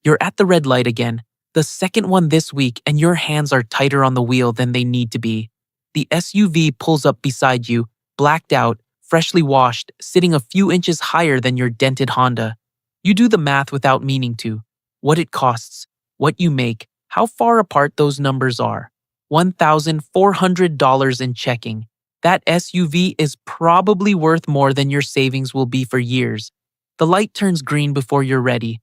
You're at the red light again, the second one this week, and your hands are tighter on the wheel than they need to be. The SUV pulls up beside you, blacked out, freshly washed, sitting a few inches higher than your dented Honda. You do the math without meaning to. What it costs, what you make, how far apart those numbers are. $1,400 in checking. That SUV is probably worth more than your savings will be for years. The light turns green before you're ready.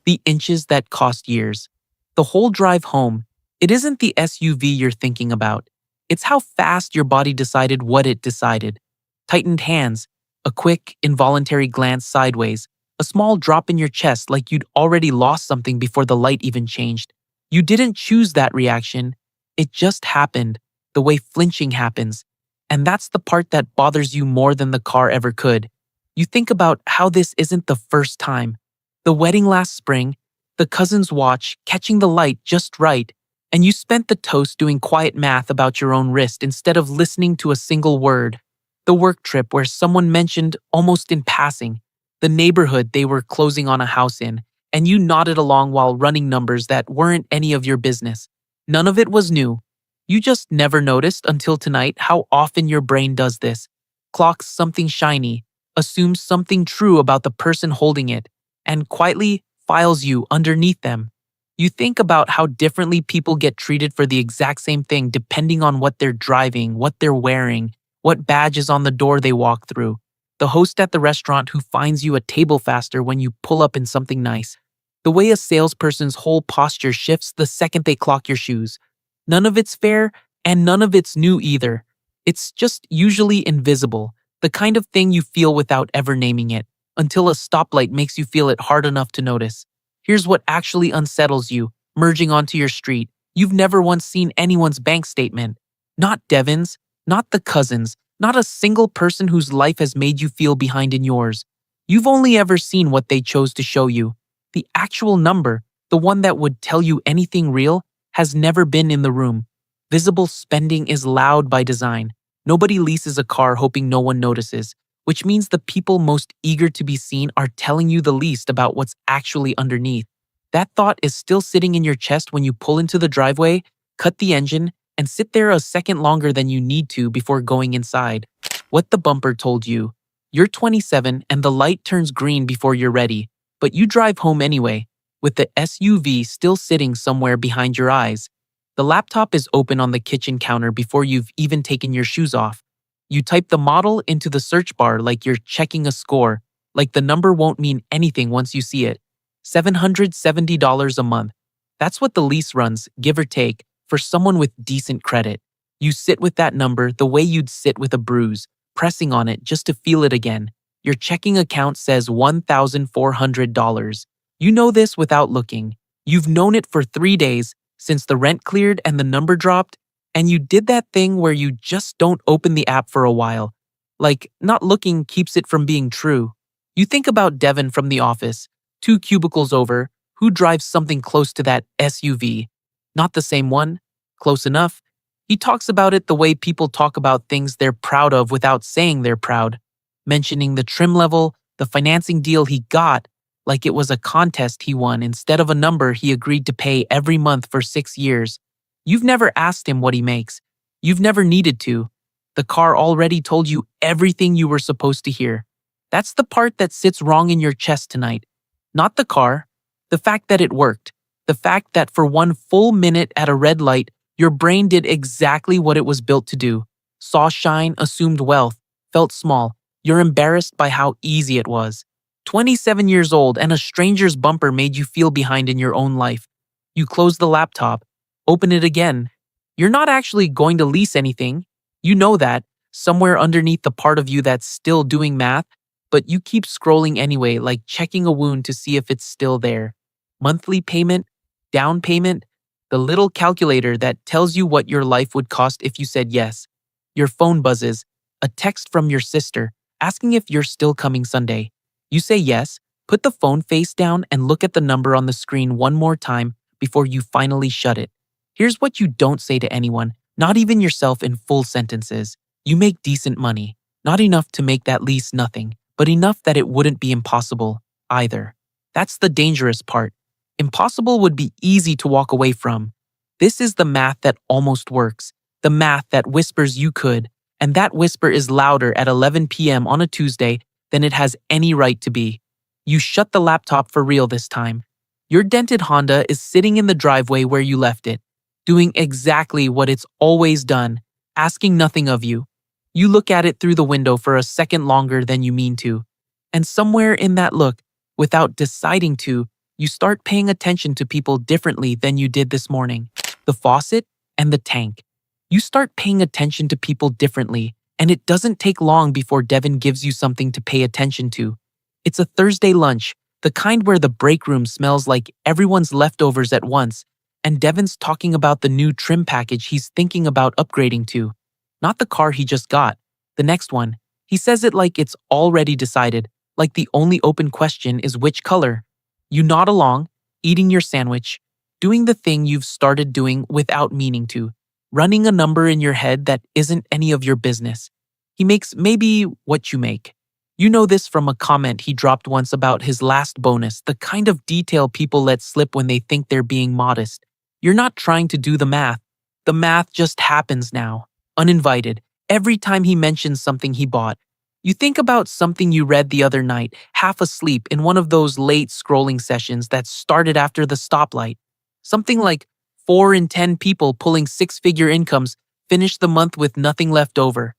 The inches that cost years. The whole drive home, it isn't the SUV you're thinking about. It's how fast your body decided what it decided. Tightened hands, a quick, involuntary glance sideways, a small drop in your chest like you'd already lost something before the light even changed. You didn't choose that reaction. It just happened, the way flinching happens. And that's the part that bothers you more than the car ever could. You think about how this isn't the first time. The wedding last spring, the cousin's watch, catching the light just right, and you spent the toast doing quiet math about your own wrist instead of listening to a single word. The work trip where someone mentioned, almost in passing, the neighborhood they were closing on a house in, and you nodded along while running numbers that weren't any of your business. None of it was new. You just never noticed until tonight how often your brain does this. Clocks something shiny, assumes something true about the person holding it, and quietly files you underneath them. You think about how differently people get treated for the exact same thing depending on what they're driving, what they're wearing, what badge is on the door they walk through. The host at the restaurant who finds you a table faster when you pull up in something nice. The way a salesperson's whole posture shifts the second they clock your shoes. None of it's fair, and none of it's new either. It's just usually invisible, the kind of thing you feel without ever naming it, until a stoplight makes you feel it hard enough to notice. Here's what actually unsettles you, merging onto your street. You've never once seen anyone's bank statement. Not Devin's, not the cousin's, not a single person whose life has made you feel behind in yours. You've only ever seen what they chose to show you. The actual number, the one that would tell you anything real, has never been in the room. Visible spending is loud by design. Nobody leases a car hoping no one notices, which means the people most eager to be seen are telling you the least about what's actually underneath. That thought is still sitting in your chest when you pull into the driveway, cut the engine, and sit there a second longer than you need to before going inside. What the bumper told you. You're 27 and the light turns green before you're ready, but you drive home anyway, with the SUV still sitting somewhere behind your eyes. The laptop is open on the kitchen counter before you've even taken your shoes off. You type the model into the search bar like you're checking a score, like the number won't mean anything once you see it. $770 a month. That's what the lease runs, give or take, for someone with decent credit. You sit with that number the way you'd sit with a bruise, pressing on it just to feel it again. Your checking account says $1,400. You know this without looking. You've known it for 3 days, since the rent cleared and the number dropped, and you did that thing where you just don't open the app for a while. Like, not looking keeps it from being true. You think about Devin from the office, 2 cubicles over, who drives something close to that SUV. Not the same one? Close enough. He talks about it the way people talk about things they're proud of without saying they're proud. Mentioning the trim level, the financing deal he got, like it was a contest he won instead of a number he agreed to pay every month for 6 years. You've never asked him what he makes. You've never needed to. The car already told you everything you were supposed to hear. That's the part that sits wrong in your chest tonight. Not the car. The fact that it worked. The fact that for 1 full minute at a red light, your brain did exactly what it was built to do. Saw shine, assumed wealth, felt small. You're embarrassed by how easy it was. 27 years old and a stranger's bumper made you feel behind in your own life. You close the laptop, open it again. You're not actually going to lease anything. You know that, somewhere underneath the part of you that's still doing math, but you keep scrolling anyway, like checking a wound to see if it's still there. Monthly payment, down payment, the little calculator that tells you what your life would cost if you said yes. Your phone buzzes, a text from your sister, asking if you're still coming Sunday. You say yes, put the phone face down and look at the number on the screen one more time before you finally shut it. Here's what you don't say to anyone, not even yourself in full sentences. You make decent money, not enough to make that lease nothing, but enough that it wouldn't be impossible, either. That's the dangerous part. Impossible would be easy to walk away from. This is the math that almost works, the math that whispers you could, and that whisper is louder at 11 p.m. on a Tuesday than it has any right to be. You shut the laptop for real this time. Your dented Honda is sitting in the driveway where you left it, doing exactly what it's always done, asking nothing of you. You look at it through the window for a second longer than you mean to. And somewhere in that look, without deciding to, you start paying attention to people differently than you did this morning. The faucet and the tank. You start paying attention to people differently, and it doesn't take long before Devin gives you something to pay attention to. It's a Thursday lunch, the kind where the break room smells like everyone's leftovers at once, and Devin's talking about the new trim package he's thinking about upgrading to. Not the car he just got, the next one. He says it like it's already decided, like the only open question is which color. You nod along, eating your sandwich, doing the thing you've started doing without meaning to, running a number in your head that isn't any of your business. He makes maybe what you make. You know this from a comment he dropped once about his last bonus, the kind of detail people let slip when they think they're being modest. You're not trying to do the math. The math just happens now, uninvited, every time he mentions something he bought. You think about something you read the other night, half asleep in one of those late scrolling sessions that started after the stoplight. Something like 4 in 10 people pulling six-figure incomes finish the month with nothing left over.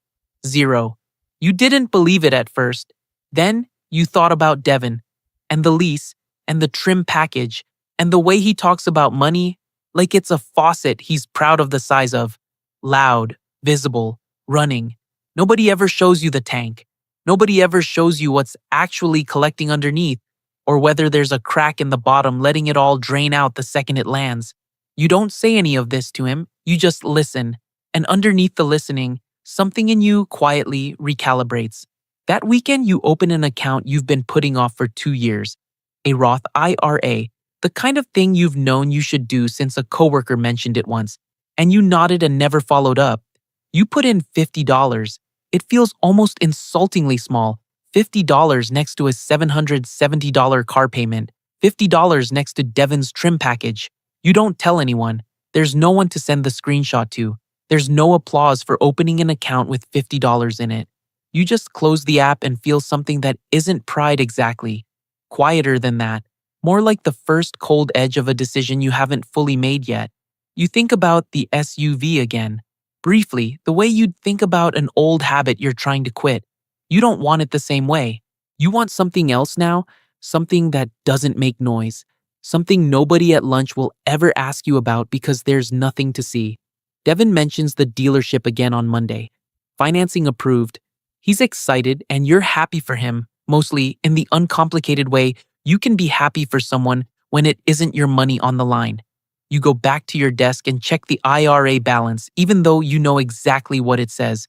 0. You didn't believe it at first. Then you thought about Devin, and the lease, and the trim package, and the way he talks about money, like it's a faucet he's proud of the size of. Loud, visible, running. Nobody ever shows you the tank. Nobody ever shows you what's actually collecting underneath, or whether there's a crack in the bottom letting it all drain out the second it lands. You don't say any of this to him, you just listen, and underneath the listening, something in you quietly recalibrates. That weekend you open an account you've been putting off for 2 years, a Roth IRA, the kind of thing you've known you should do since a coworker mentioned it once, and you nodded and never followed up. You put in $50. It feels almost insultingly small. $50 next to a $770 car payment. $50 next to Devin's trim package. You don't tell anyone. There's no one to send the screenshot to. There's no applause for opening an account with $50 in it. You just close the app and feel something that isn't pride exactly. Quieter than that. More like the first cold edge of a decision you haven't fully made yet. You think about the SUV again. Briefly, the way you'd think about an old habit you're trying to quit. You don't want it the same way. You want something else now, something that doesn't make noise, something nobody at lunch will ever ask you about because there's nothing to see. Devin mentions the dealership again on Monday. Financing approved. He's excited and you're happy for him, mostly in the uncomplicated way you can be happy for someone when it isn't your money on the line. You go back to your desk and check the IRA balance, even though you know exactly what it says.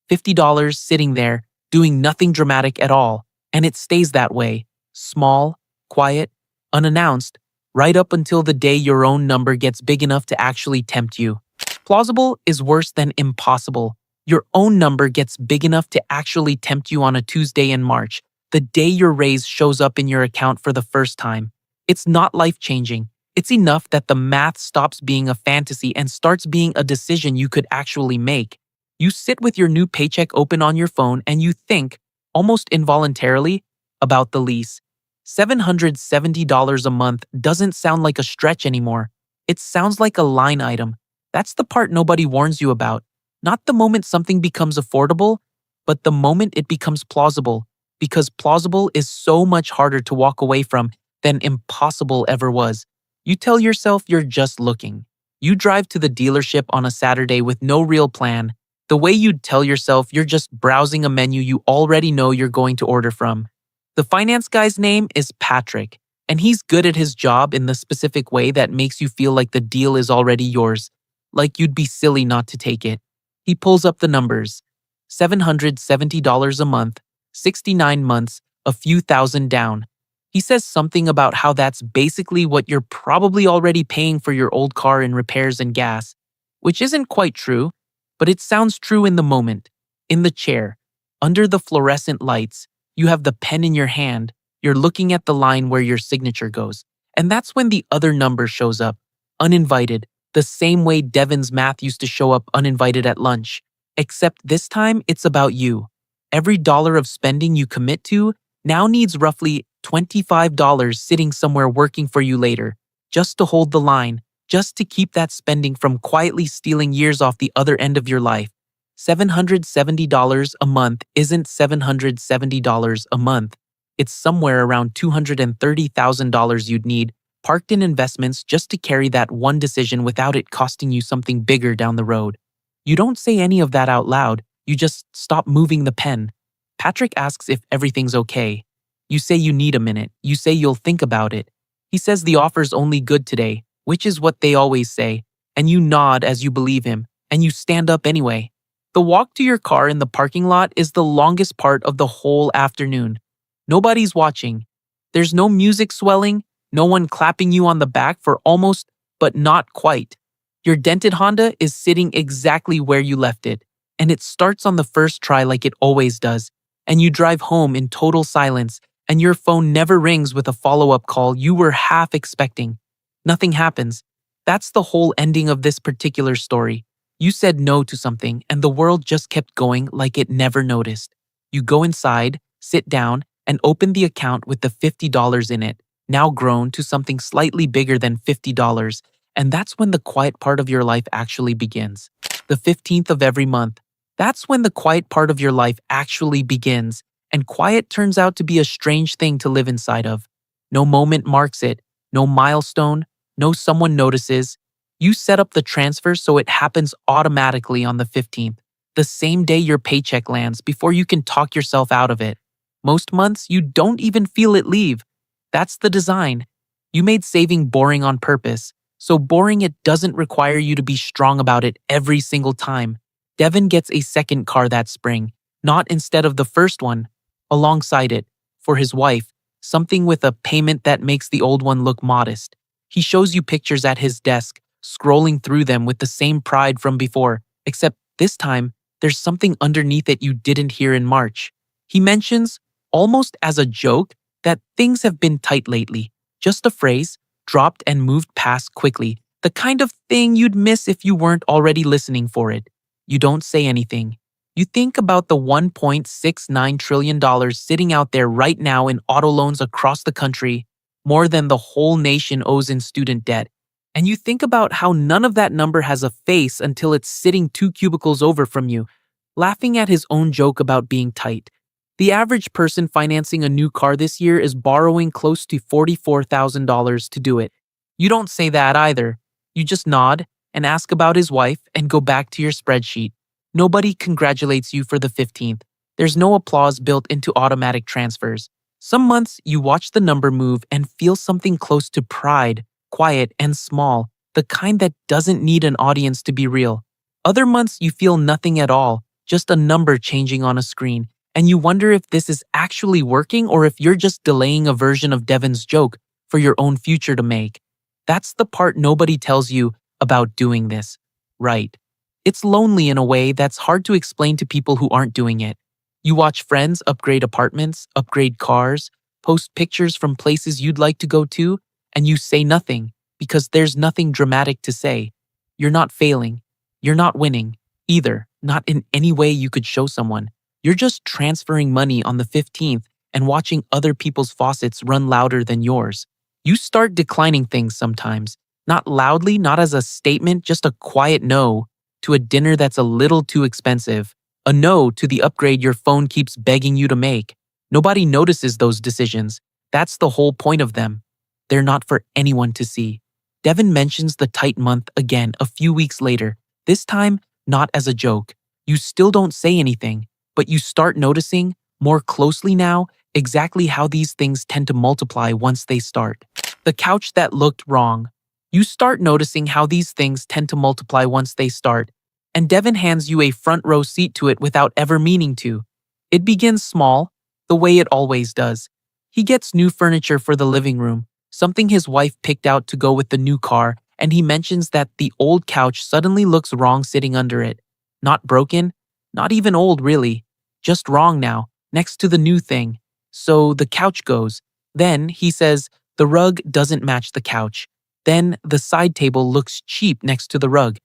$50 sitting there, doing nothing dramatic at all, and it stays that way. Small, quiet, unannounced, right up until the day your own number gets big enough to actually tempt you. Plausible is worse than impossible. Your own number gets big enough to actually tempt you on a Tuesday in March, the day your raise shows up in your account for the first time. It's not life-changing. It's enough that the math stops being a fantasy and starts being a decision you could actually make. You sit with your new paycheck open on your phone and you think, almost involuntarily, about the lease. $770 a month doesn't sound like a stretch anymore. It sounds like a line item. That's the part nobody warns you about. Not the moment something becomes affordable, but the moment it becomes plausible. Because plausible is so much harder to walk away from than impossible ever was. You tell yourself you're just looking. You drive to the dealership on a Saturday with no real plan, the way you'd tell yourself you're just browsing a menu you already know you're going to order from. The finance guy's name is Patrick, and he's good at his job in the specific way that makes you feel like the deal is already yours, like you'd be silly not to take it. He pulls up the numbers. $770 a month, 69 months, a few thousand down. He says something about how that's basically what you're probably already paying for your old car in repairs and gas, which isn't quite true, but it sounds true in the moment. In the chair, under the fluorescent lights, you have the pen in your hand, you're looking at the line where your signature goes, And that's when the other number shows up, uninvited, the same way Devin's math used to show up uninvited at lunch. Except this time, it's about you. Every dollar of spending you commit to now needs roughly $25 sitting somewhere working for you later, just to hold the line, just to keep that spending from quietly stealing years off the other end of your life. $770 a month isn't $770 a month. It's somewhere around $230,000 you'd need, parked in investments just to carry that one decision without it costing you something bigger down the road. You don't say any of that out loud, you just stop moving the pen. Patrick asks if everything's okay. You say you need a minute, you say you'll think about it. He says the offer's only good today, which is what they always say, and you nod as you believe him, and you stand up anyway. The walk to your car in the parking lot is the longest part of the whole afternoon. Nobody's watching. There's no music swelling, no one clapping you on the back for almost, but not quite. Your dented Honda is sitting exactly where you left it, and it starts on the first try like it always does, and you drive home in total silence, and your phone never rings with a follow-up call you were half expecting. Nothing happens. That's the whole ending of this particular story. You said no to something, and the world just kept going like it never noticed. You go inside, sit down, and open the account with the $50 in it, now grown to something slightly bigger than $50, and that's when the quiet part of your life actually begins. The 15th of every month. That's when the quiet part of your life actually begins, and quiet turns out to be a strange thing to live inside of. No moment marks it, no milestone, no someone notices. You set up the transfer so it happens automatically on the 15th, the same day your paycheck lands before you can talk yourself out of it. Most months, you don't even feel it leave. That's the design. You made saving boring on purpose, so boring it doesn't require you to be strong about it every single time. Devin gets a second car that spring, not instead of the first one. Alongside it, for his wife, something with a payment that makes the old one look modest. He shows you pictures at his desk, scrolling through them with the same pride from before, except this time, there's something underneath it you didn't hear in March. He mentions, almost as a joke, that things have been tight lately. Just a phrase, dropped and moved past quickly, the kind of thing you'd miss if you weren't already listening for it. You don't say anything. You think about the $1.69 trillion sitting out there right now in auto loans across the country, more than the whole nation owes in student debt. And you think about how none of that number has a face until it's sitting 2 cubicles over from you, laughing at his own joke about being tight. The average person financing a new car this year is borrowing close to $44,000 to do it. You don't say that either. You just nod and ask about his wife and go back to your spreadsheet. Nobody congratulates you for the 15th. There's no applause built into automatic transfers. Some months you watch the number move and feel something close to pride, quiet and small, the kind that doesn't need an audience to be real. Other months you feel nothing at all, just a number changing on a screen, and you wonder if this is actually working or if you're just delaying a version of Devin's joke for your own future to make. That's the part nobody tells you about doing this, right? It's lonely in a way that's hard to explain to people who aren't doing it. You watch friends upgrade apartments, upgrade cars, post pictures from places you'd like to go to, and you say nothing because there's nothing dramatic to say. You're not failing. You're not winning, either, not in any way you could show someone. You're just transferring money on the 15th and watching other people's faucets run louder than yours. You start declining things sometimes, not loudly, not as a statement, just a quiet no to a dinner that's a little too expensive, a no to the upgrade your phone keeps begging you to make. Nobody notices those decisions. That's the whole point of them. They're not for anyone to see. Devin mentions the tight month again a few weeks later, this time not as a joke. You still don't say anything, but you start noticing, more closely now, exactly how these things tend to multiply once they start. The couch that looked wrong. You start noticing how these things tend to multiply once they start, and Devin hands you a front row seat to it without ever meaning to. It begins small, the way it always does. He gets new furniture for the living room, something his wife picked out to go with the new car, and he mentions that the old couch suddenly looks wrong sitting under it. Not broken, not even old really, just wrong now, next to the new thing. So the couch goes. Then he says, The rug doesn't match the couch. Then the side table looks cheap next to the rug.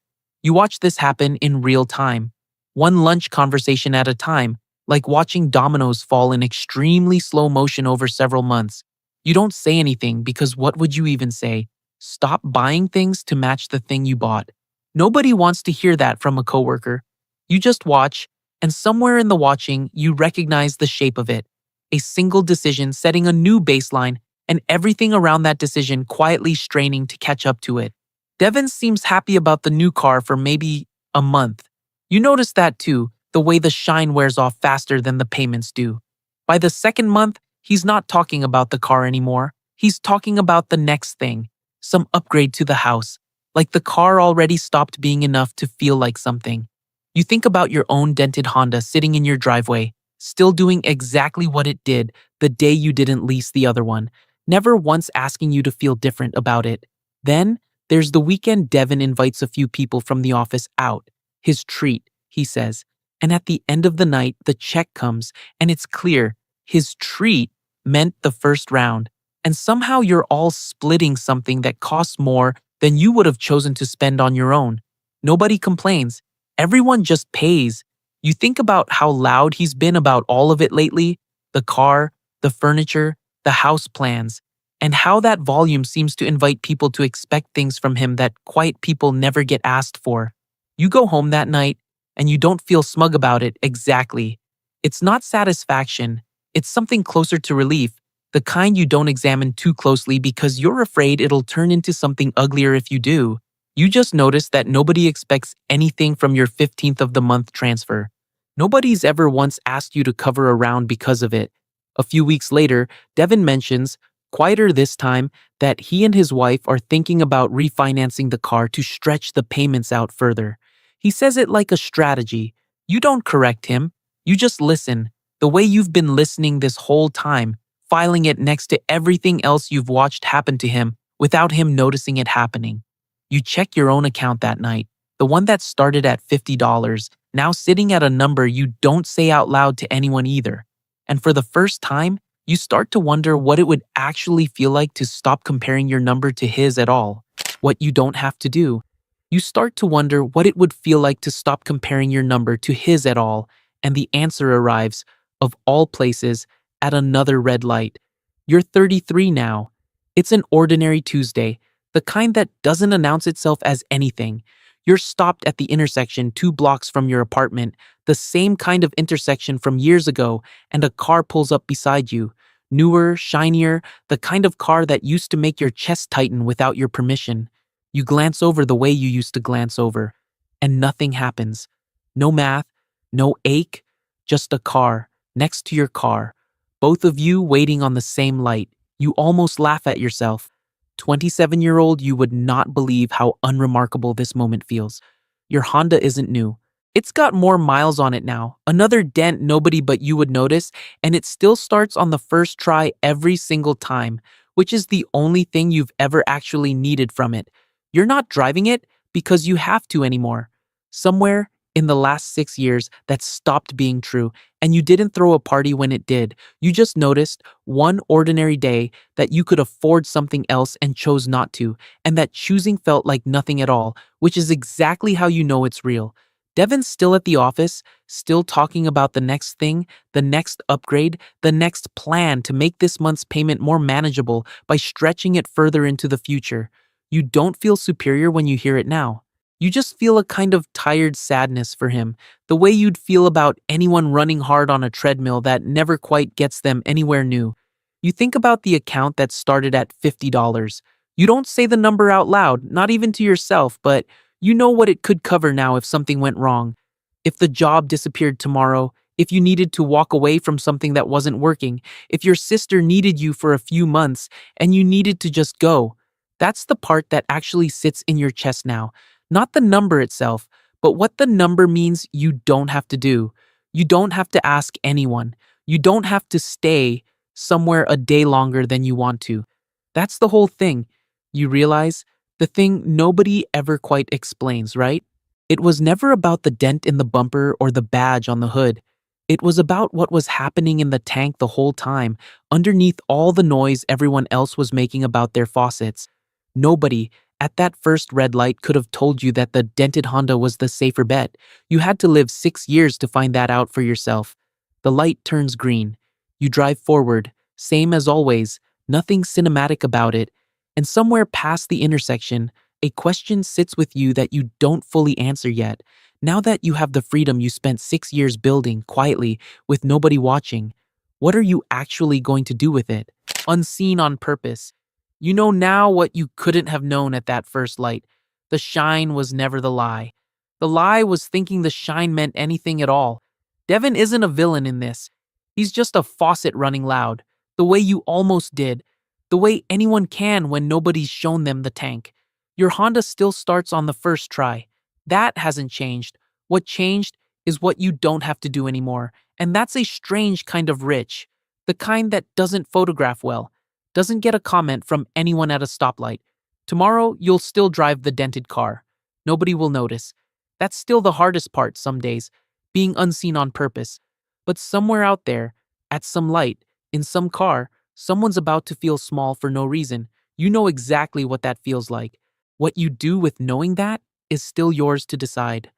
You watch this happen in real time. One lunch conversation at a time, like watching dominoes fall in extremely slow motion over several months. You don't say anything because what would you even say? Stop buying things to match the thing you bought. Nobody wants to hear that from a coworker. You just watch, and somewhere in the watching, you recognize the shape of it. A single decision setting a new baseline, and everything around that decision quietly straining to catch up to it. Devin seems happy about the new car for maybe a month. You notice that too, the way the shine wears off faster than the payments do. By the second month, he's not talking about the car anymore. He's talking about the next thing, some upgrade to the house, like the car already stopped being enough to feel like something. You think about your own dented Honda sitting in your driveway, still doing exactly what it did the day you didn't lease the other one, never once asking you to feel different about it. Then, there's the weekend Devin invites a few people from the office out. His treat, he says. And at the end of the night, the check comes, and it's clear his treat meant the first round. And somehow you're all splitting something that costs more than you would have chosen to spend on your own. Nobody complains. Everyone just pays. You think about how loud he's been about all of it lately, the car, the furniture, the house plans, and how that volume seems to invite people to expect things from him that quiet people never get asked for. You go home that night, and you don't feel smug about it exactly. It's not satisfaction, it's something closer to relief, the kind you don't examine too closely because you're afraid it'll turn into something uglier if you do. You just notice that nobody expects anything from your 15th of the month transfer. Nobody's ever once asked you to cover around because of it. A few weeks later, Devin mentions, quieter this time, that he and his wife are thinking about refinancing the car to stretch the payments out further. He says it like a strategy. You don't correct him. You just listen, the way you've been listening this whole time, filing it next to everything else you've watched happen to him without him noticing it happening. You check your own account that night, the one that started at $50, now sitting at a number you don't say out loud to anyone either. And for the first time, you start to wonder what it would actually feel like to stop comparing your number to his at all. What you don't have to do. You start to wonder what it would feel like to stop comparing your number to his at all, and the answer arrives, of all places, at another red light. You're 33 now. It's an ordinary Tuesday, the kind that doesn't announce itself as anything. You're stopped at the intersection 2 blocks from your apartment, the same kind of intersection from years ago, and a car pulls up beside you. Newer, shinier, the kind of car that used to make your chest tighten without your permission. You glance over the way you used to glance over, and nothing happens. No math, no ache, just a car, next to your car. Both of you waiting on the same light. You almost laugh at yourself. 27-year-old, you would not believe how unremarkable this moment feels. Your Honda isn't new. It's got more miles on it now, another dent nobody but you would notice, and it still starts on the first try every single time, which is the only thing you've ever actually needed from it. You're not driving it because you have to anymore. Somewhere in the last 6 years, that stopped being true, and you didn't throw a party when it did. You just noticed one ordinary day that you could afford something else and chose not to, and that choosing felt like nothing at all, which is exactly how you know it's real. Devin's still at the office, still talking about the next thing, the next upgrade, the next plan to make this month's payment more manageable by stretching it further into the future. You don't feel superior when you hear it now. You just feel a kind of tired sadness for him, the way you'd feel about anyone running hard on a treadmill that never quite gets them anywhere new. You think about the account that started at $50. You don't say the number out loud, not even to yourself, but you know what it could cover now if something went wrong. If the job disappeared tomorrow, if you needed to walk away from something that wasn't working, if your sister needed you for a few months and you needed to just go. That's the part that actually sits in your chest now. Not the number itself, but what the number means you don't have to do. You don't have to ask anyone. You don't have to stay somewhere a day longer than you want to. That's the whole thing. You realize? The thing nobody ever quite explains, right? It was never about the dent in the bumper or the badge on the hood. It was about what was happening in the tank the whole time, underneath all the noise everyone else was making about their faucets. Nobody, at that first red light, could have told you that the dented Honda was the safer bet. You had to live 6 years to find that out for yourself. The light turns green. You drive forward, same as always, nothing cinematic about it. And somewhere past the intersection, a question sits with you that you don't fully answer yet. Now that you have the freedom you spent 6 years building quietly with nobody watching, what are you actually going to do with it? Unseen on purpose. You know now what you couldn't have known at that first light. The shine was never the lie. The lie was thinking the shine meant anything at all. Devin isn't a villain in this. He's just a faucet running loud, the way you almost did, the way anyone can when nobody's shown them the tank. Your Honda still starts on the first try. That hasn't changed. What changed is what you don't have to do anymore, and that's a strange kind of rich. The kind that doesn't photograph well, doesn't get a comment from anyone at a stoplight. Tomorrow, you'll still drive the dented car. Nobody will notice. That's still the hardest part some days, being unseen on purpose. But somewhere out there, at some light, in some car, someone's about to feel small for no reason. You know exactly what that feels like. What you do with knowing that is still yours to decide.